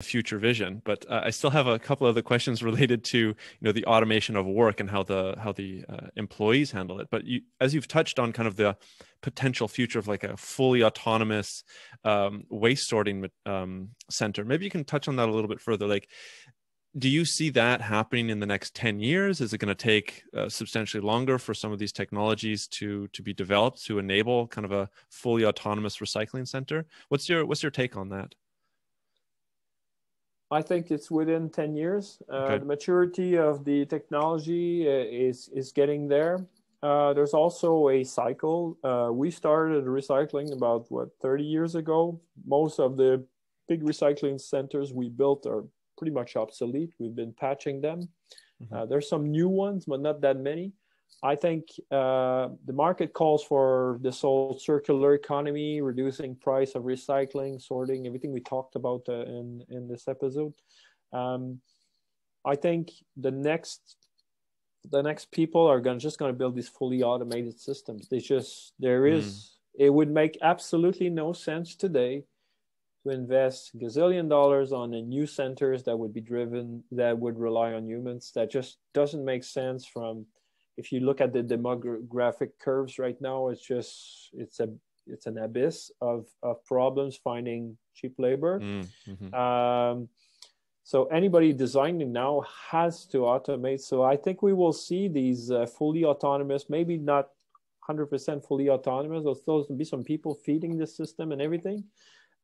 future vision. But I still have a couple other questions related to, the automation of work and how the employees handle it. But as you've touched on kind of the potential future of like a fully autonomous waste sorting center, maybe you can touch on that a little bit further. Like, do you see that happening in the next 10 years? Is it going to take substantially longer for some of these technologies to be developed to enable kind of a fully autonomous recycling center? What's your take on that? I think it's within 10 years. Okay. The maturity of the technology is getting there. There's also a cycle. We started recycling about, 30 years ago. Most of the big recycling centers we built are pretty much obsolete. We've been patching them. There's some new ones, but not that many. I think the market calls for this whole circular economy, reducing price of recycling, sorting, everything we talked about in this episode. I think the next people are just going to build these fully automated systems. It would make absolutely no sense today to invest gazillion dollars on a new centers that would rely on humans. That just doesn't make sense. If you look at the demographic curves right now, it's an abyss of problems finding cheap labor. So anybody designing now has to automate. So I think we will see these fully autonomous, maybe not 100% fully autonomous. There'll still be some people feeding the system and everything,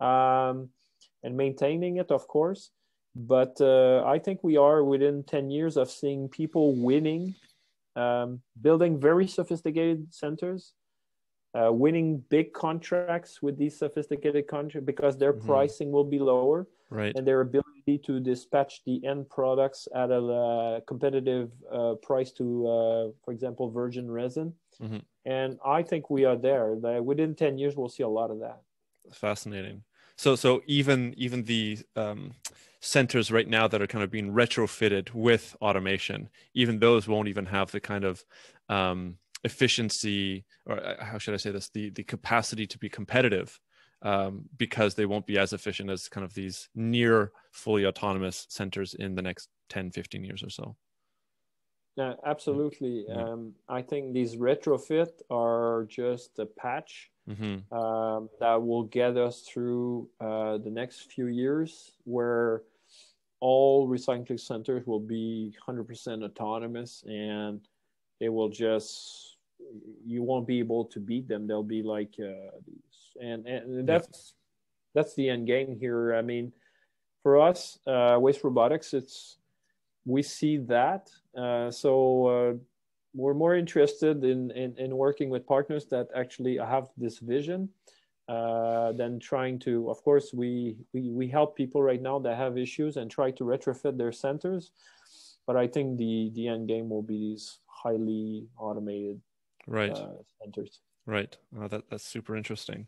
and maintaining it, of course. But I think we are within 10 years of seeing people winning, building very sophisticated centers, winning big contracts with these sophisticated contracts because their pricing will be lower, right? And their ability to dispatch the end products at a competitive price to, for example, virgin resin. And I think we are there. Within 10 years, we'll see a lot of that. Fascinating. So even the centers right now that are kind of being retrofitted with automation, even those won't even have the kind of efficiency, or how should I say this, the capacity to be competitive, because they won't be as efficient as kind of these near fully autonomous centers in the next 10, 15 years or so. Yeah, absolutely. I think these retrofit are just a patch that will get us through the next few years, where all recycling centers will be 100% autonomous, and they will you won't be able to beat them. They'll be like these, and that's the end game here. I mean, for us, Waste Robotics, we see that. So we're more interested in working with partners that actually have this vision than trying to. Of course, we help people right now that have issues and try to retrofit their centers, but I think the end game will be these highly automated centers. Right. That's super interesting.